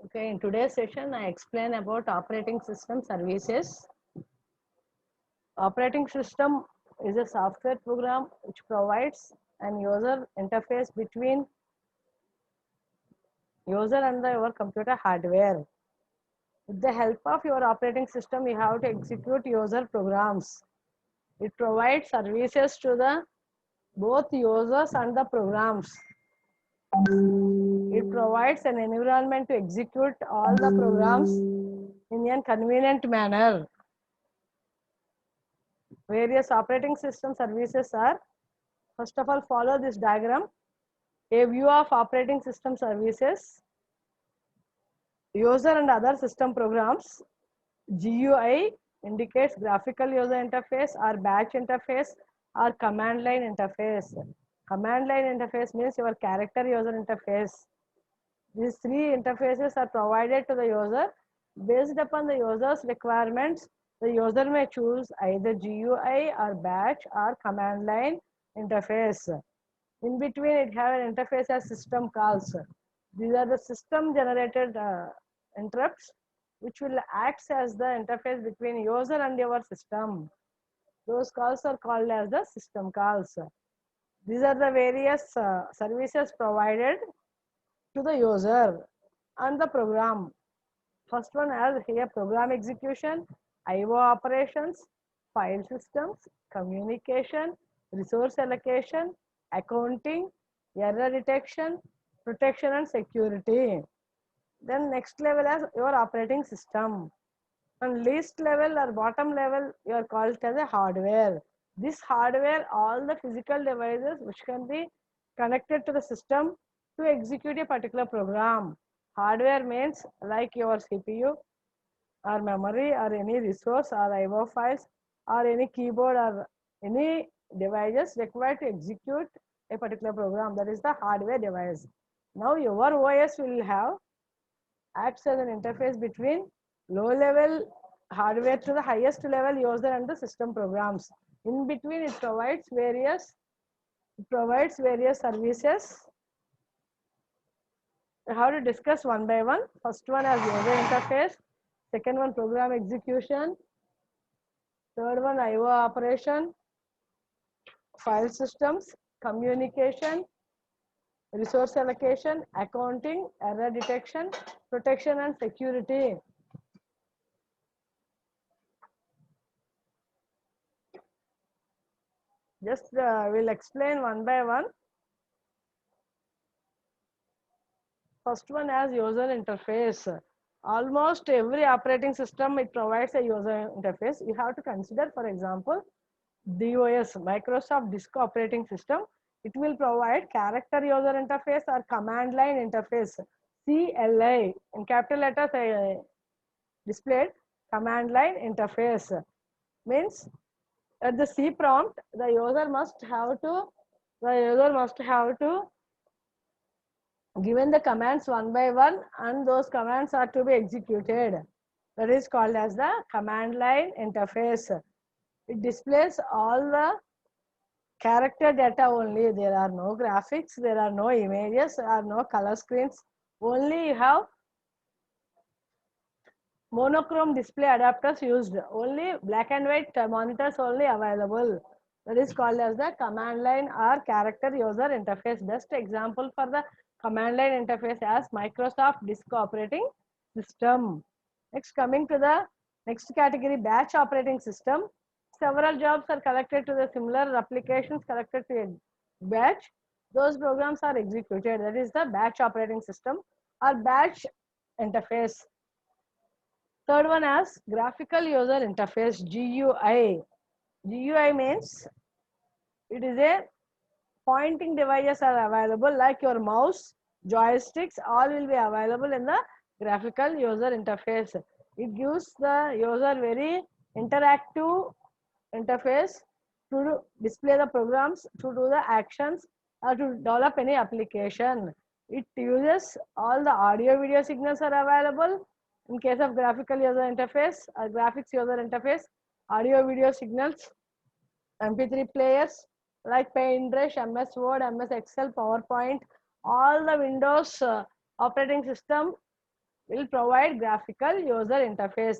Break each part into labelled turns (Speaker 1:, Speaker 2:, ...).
Speaker 1: Okay, in today's session, I explain about operating system services. Operating system is a software program which provides an user interface between user and your computer hardware. With the help of your operating system, you have to execute user programs. It provides services to the both users and the programs. It provides an environment to execute all the programs in a convenient manner. Various operating system services are, first of all, follow this diagram. A view of operating system services, user and other system programs. GUI indicates graphical user interface or batch interface or command line interface. Command line interface means your character user interface. These three interfaces are provided to the user. Based upon the user's requirements, the user may choose either GUI or batch or command line interface. In between, it have an interface as system calls. These are the system generated interrupts which will act as the interface between user and your system. Those calls are called as the system calls. These are the various services provided to the user and the program. First one has here program execution, IO operations, file systems, communication, resource allocation, accounting, error detection, protection and security. Then next level as your operating system. And least level or bottom level you are called as a hardware. This hardware, all the physical devices which can be connected to the system to execute a particular program. Hardware means like your CPU or memory or any resource or IO files or any keyboard or any devices required to execute a particular program. That is the hardware device. Now your OS will have acts as an interface between low level hardware to the highest level user and the system programs. In between, it provides various services. We have to discuss one by one. First one as user interface, second one program execution, third one IO operation, file systems, communication, resource allocation, accounting, error detection, protection and security. Just we'll explain one by one. First one as user interface. Almost every operating system, it provides a user interface. You have to consider, for example, DOS, Microsoft Disk Operating System. It will provide character user interface or command line interface. CLI in capital letters displayed command line interface means at the C prompt the user must have to given the commands one by one and those commands are to be executed. That is called as the command line interface. It displays all the character data only. There are no graphics, there are no images, there are no color screens. Only you have monochrome display adapters used. Only black and white monitors only available. That is called as the command line or character user interface. Best example for the command line interface as Microsoft Disk Operating System. Next, coming to the next category, batch operating system. Several jobs are collected to the similar applications collected to a batch. Those programs are executed. That is the batch operating system or batch interface. Third one as graphical user interface, GUI. GUI means it is a pointing devices are available like your mouse, joysticks, all will be available in the graphical user interface. It gives the user very interactive interface to display the programs, to do the actions, or to develop any application. It uses all the audio video signals are available in case of graphical user interface or graphics user interface, audio video signals, MP3 players like Paintbrush, MS Word, MS Excel, PowerPoint, all the Windows operating system will provide graphical user interface.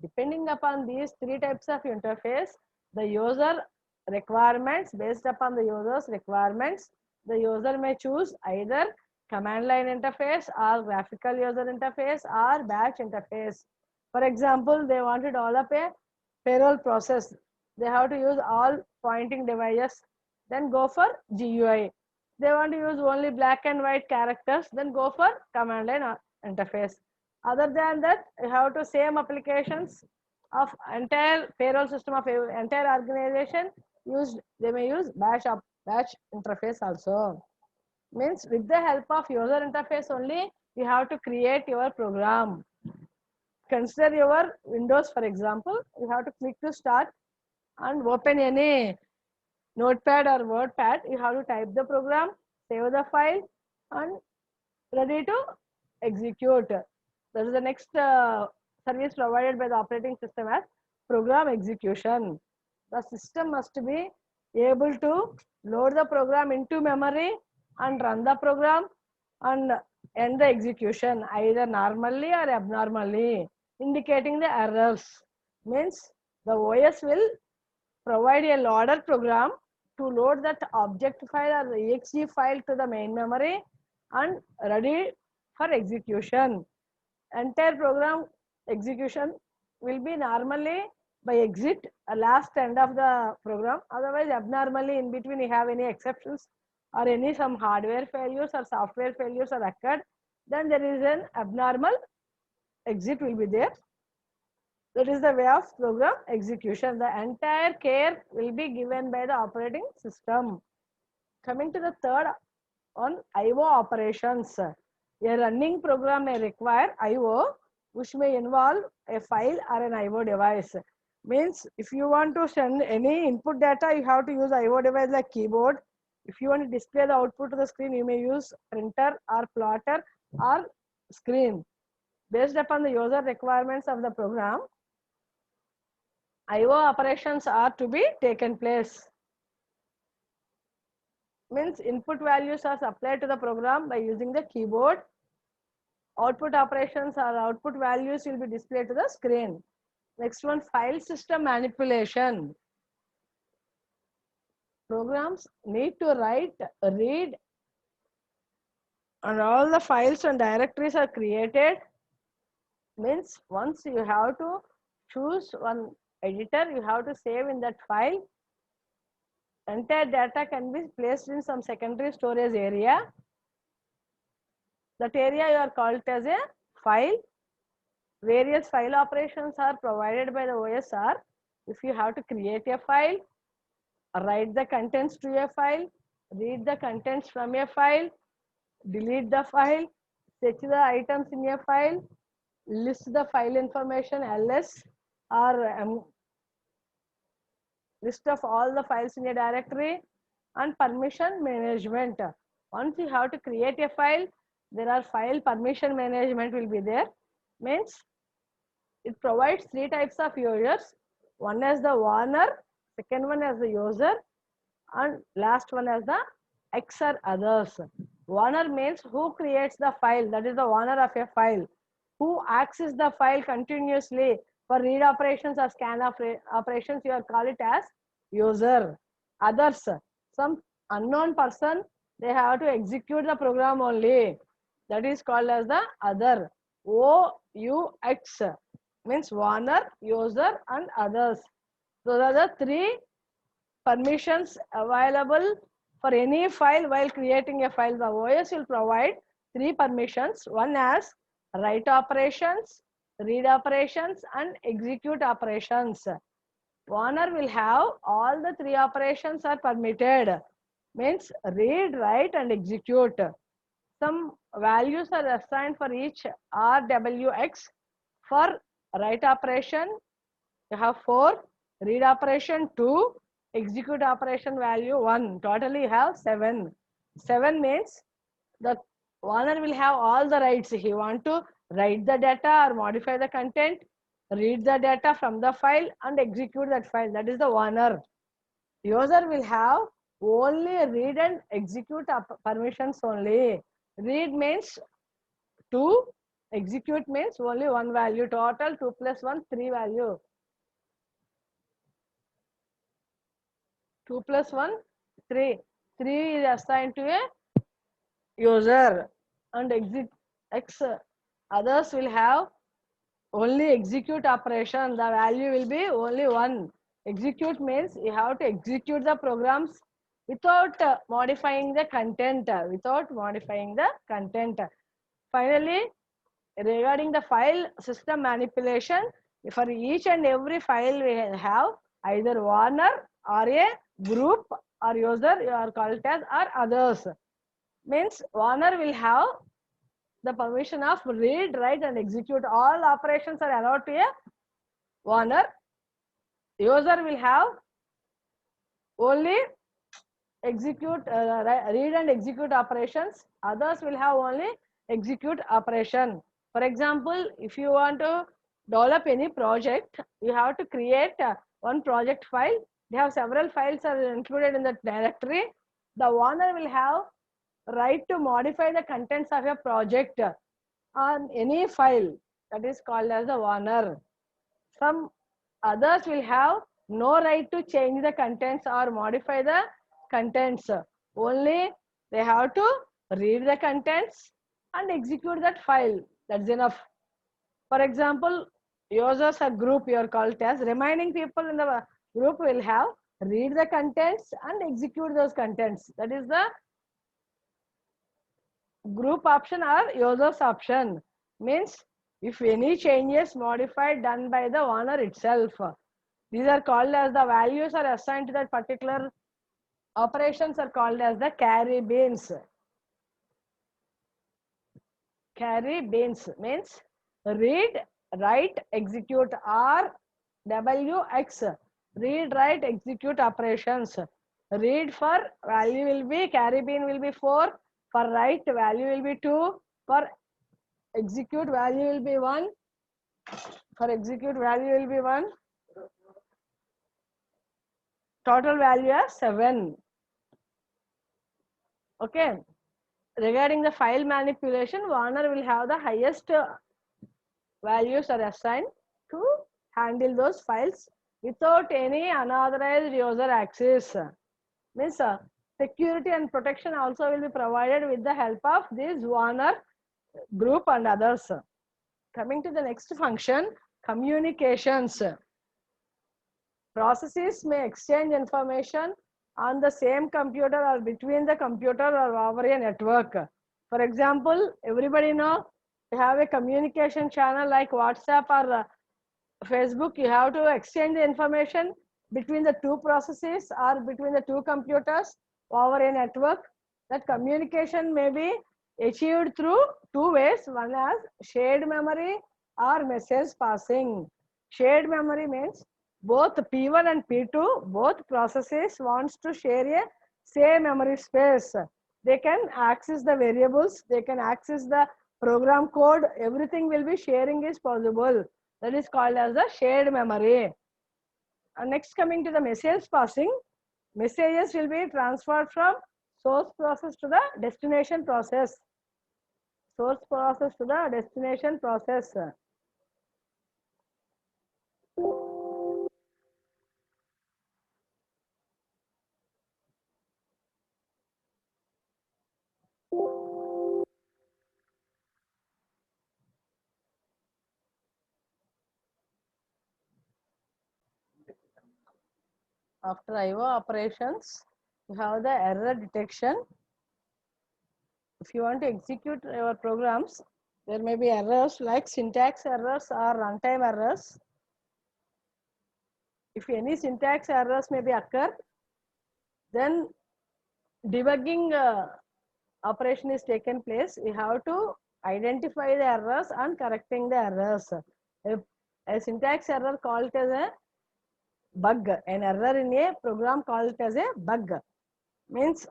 Speaker 1: Depending upon these three types of interface, the user requirements, based upon the user's requirements, the user may choose either command line interface or graphical user interface or batch interface. For example, they want to develop a payroll process. They have to use all pointing devices, then go for GUI. They want to use only black and white characters, then go for command line interface. Other than that, you have to same applications of entire payroll system of entire organization used. They may use batch interface also. Means with the help of user interface only, you have to create your program. Consider your Windows, for example. You have to click to start and open any notepad or wordpad. You have to type the program, save the file, and ready to execute. That is the next service provided by the operating system as program execution. The system must be able to load the program into memory and run the program and end the execution either normally or abnormally, indicating the errors. Means the OS will provide a loader program to load that object file or the exe file to the main memory and ready for execution. Entire program execution will be normally by exit last end of the program. Otherwise, abnormally in between you have any exceptions or any some hardware failures or software failures are occurred, then there is an abnormal exit will be there. That is the way of program execution. The entire care will be given by the operating system. Coming to the third on IO operations. A running program may require IO, which may involve a file or an IO device. Means if you want to send any input data, you have to use IO device like keyboard. If you want to display the output to the screen, you may use printer or plotter or screen. Based upon the user requirements of the program, IO operations are to be taken place. Means input values are supplied to the program by using the keyboard. Output operations or output values will be displayed to the screen. Next one, file system manipulation. Programs need to write, read, and all the files and directories are created. Means once you have to choose one editor, you have to save in that file. Entire data can be placed in some secondary storage area. That area you are called as a file. Various file operations are provided by the OSR. If you have to create a file, write the contents to a file, read the contents from a file, delete the file, fetch the items in a file, list the file information ls or list of all the files in a directory, and permission management. Once you have to create a file, there are file permission management will be there. Means it provides three types of users. One is the owner, second one as the user, and last one as the X or others. Owner means who creates the file, that is the owner of a file. Who access the file continuously for read operations or scan operations, you are call it as user. Others, some unknown person, they have to execute the program only. That is called as the other. OUX means owner, user, and others. Those are the three permissions available for any file while creating a file. The OS will provide three permissions. One as write operations, read operations, and execute operations. Owner will have all the three operations are permitted. Means read, write, and execute. Some values are assigned for each RWX. For write operation, you have 4, read operation 2, execute operation value 1. Totally you have 7. 7 means the owner will have all the rights. He want to write the data or modify the content, read the data from the file and execute that file. That is the owner. User will have only read and execute permissions only. Read means 2, Execute means only one value. Total 2 plus 1, 3 value. 2 plus 1, 3. 3 is assigned to a user, and X others will have only execute operation. The value will be only 1. Execute means you have to execute the programs without modifying the content. Finally, regarding the file system manipulation, for each and every file we have either owner or a group or user you are called as or others. Means owner will have the permission of read, write and execute. All operations are allowed to a owner. User will have only execute, read and execute operations. Others will have only execute operation. For example, if you want to develop any project, you have to create one project file. They have several files are included in the directory. The owner will have right to modify the contents of a project on any file. That is called as the owner. Some others will have no right to change the contents or modify the contents. Only they have to read the contents and execute that file. That's enough. For example, users a group you are called as. Remaining people in the group will have read the contents and execute those contents. That is the group option or users option. Means if any changes modified done by the owner itself. These are called as the values are assigned to that particular operations are called as the carry beans. Carry beans means read, write, execute or WX. Read, write, execute operations. Read for value will be carry bean will be 4. For write value will be 2. For execute value will be 1. For execute value will be 1. Total value is 7. Okay. Regarding the file manipulation, owner will have the highest values are assigned to handle those files without any unauthorized user access. Means security and protection also will be provided with the help of this owner group and others. Coming to the next function, communications. Processes may exchange information on the same computer or between the computer or over a network. For example, everybody know you have a communication channel like WhatsApp or Facebook. You have to exchange the information between the two processes or between the two computers over a network. That communication may be achieved through two ways. One is shared memory or message passing. Shared memory means both P1 and P2, both processes wants to share a same memory space. They can access the variables, they can access the program code, everything will be sharing is possible. That is called as the shared memory. And next coming to the message passing, messages will be transferred from source process to the destination process. Source process to the destination process. After IO operations, you have the error detection. If you want to execute your programs, there may be errors like syntax errors or runtime errors. If any syntax errors may be occur, then debugging operation is taken place. We have to identify the errors and correcting the errors. A syntax error called as a bug, an error in a program called as a bug, means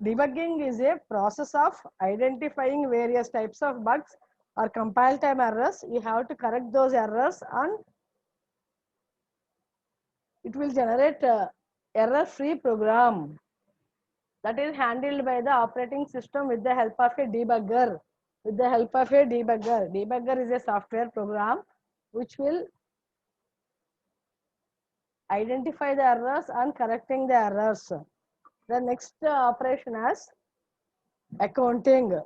Speaker 1: debugging is a process of identifying various types of bugs or compile time errors. You have to correct those errors and it will generate a error-free program that is handled by the operating system with the help of a debugger. with the help of a debugger. Debugger is a software program which will identify the errors and correcting the errors. The next operation is accounting.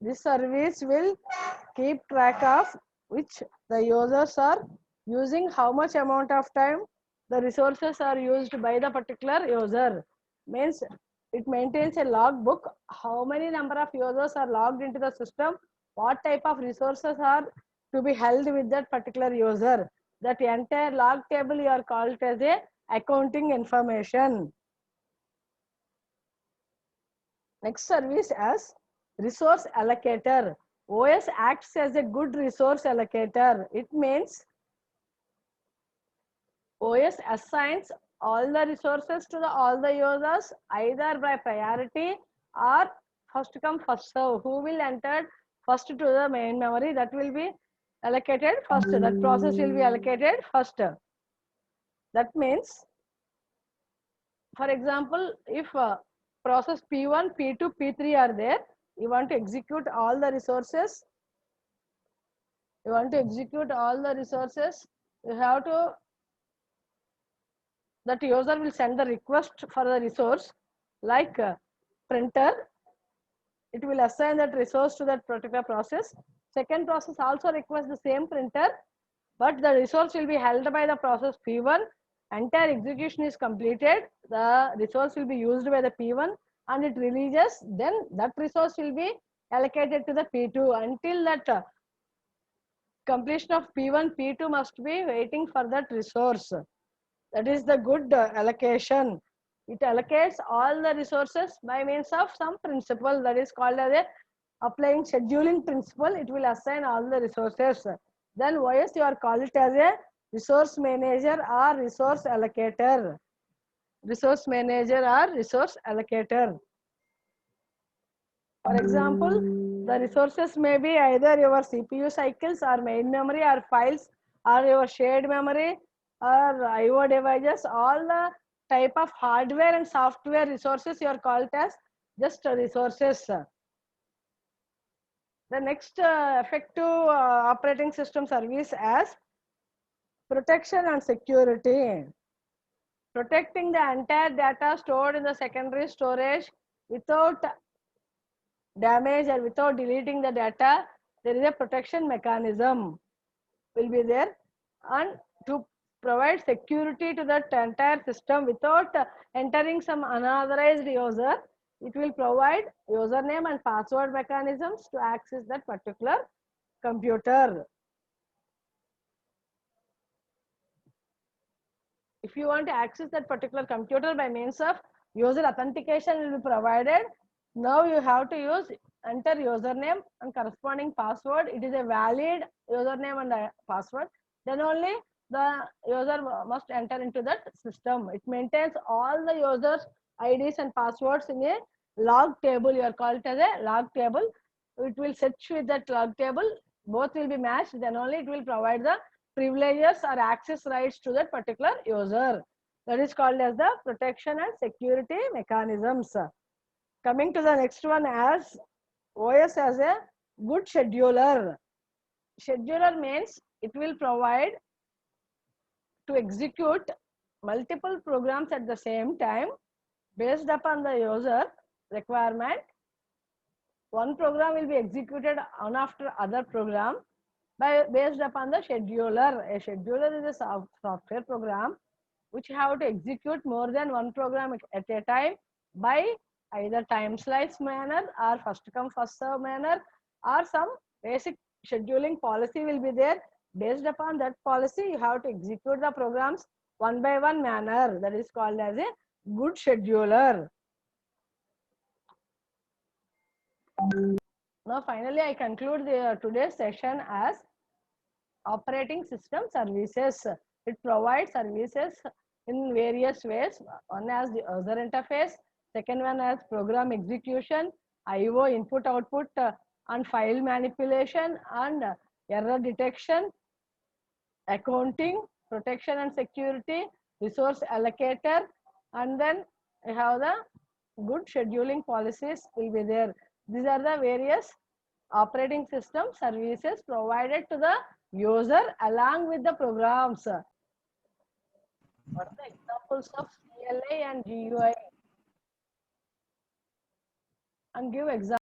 Speaker 1: This service will keep track of which the users are using, how much amount of time the resources are used by the particular user. Means it maintains a log book, how many number of users are logged into the system, what type of resources are to be held with that particular user. That entire log table you are called as a accounting information. Next service as resource allocator. OS acts as a good resource allocator. It means OS assigns all the resources to all the users either by priority or first come first serve. Who will enter first to the main memory, that will be allocated first. That process will be allocated first. That means, for example, if process P1, P2, P3 are there, you want to execute all the resources. You want to execute all the resources. You have to, that user will send the request for the resource like printer. It will assign that resource to that particular process. Second process also requests the same printer, but the resource will be held by the process P1. Entire execution is completed. The resource will be used by the P1 and it releases. Then that resource will be allocated to the P2. Until that completion of P1, P2 must be waiting for that resource. That is the good allocation. It allocates all the resources by means of some principle that is called as a applying scheduling principle. It will assign all the resources. Then OS you are called it as a resource manager or resource allocator. Resource manager or resource allocator. For example, the resources may be either your CPU cycles or main memory or files or your shared memory or IO devices. All the type of hardware and software resources you are called as just resources. The next effective operating system service as protection and security. Protecting the entire data stored in the secondary storage without damage or without deleting the data. There is a protection mechanism will be there, and to provide security to that entire system without entering some unauthorized user, it will provide username and password mechanisms to access that particular computer. If you want to access that particular computer by means of user authentication will be provided. Now you have to enter username and corresponding password. It is a valid username and password. Then only the user must enter into that system. It maintains all the users IDs and passwords in a log table. You are called as a log table. It will search with that log table. Both will be matched. Then only it will provide the privileges or access rights to that particular user. That is called as the protection and security mechanisms. Coming to the next one as OS as a good scheduler. Scheduler means it will provide to execute multiple programs at the same time based upon the user requirement. One program will be executed one after other program based upon the scheduler. A scheduler is a software program which have to execute more than one program at a time by either time slice manner or first come first serve manner, or some basic scheduling policy will be there. Based upon that policy, you have to execute the programs one by one manner. That is called as a good scheduler. Now finally I conclude today's session as operating system services. It provides services in various ways. One as the user interface, second one as program execution, IO input output and file manipulation and error detection, accounting, protection and security, resource allocator, and then you have the good scheduling policies will be there. These are the various Operating system services provided to the user along with the programs. What are the examples of CLI and GUI? And give examples.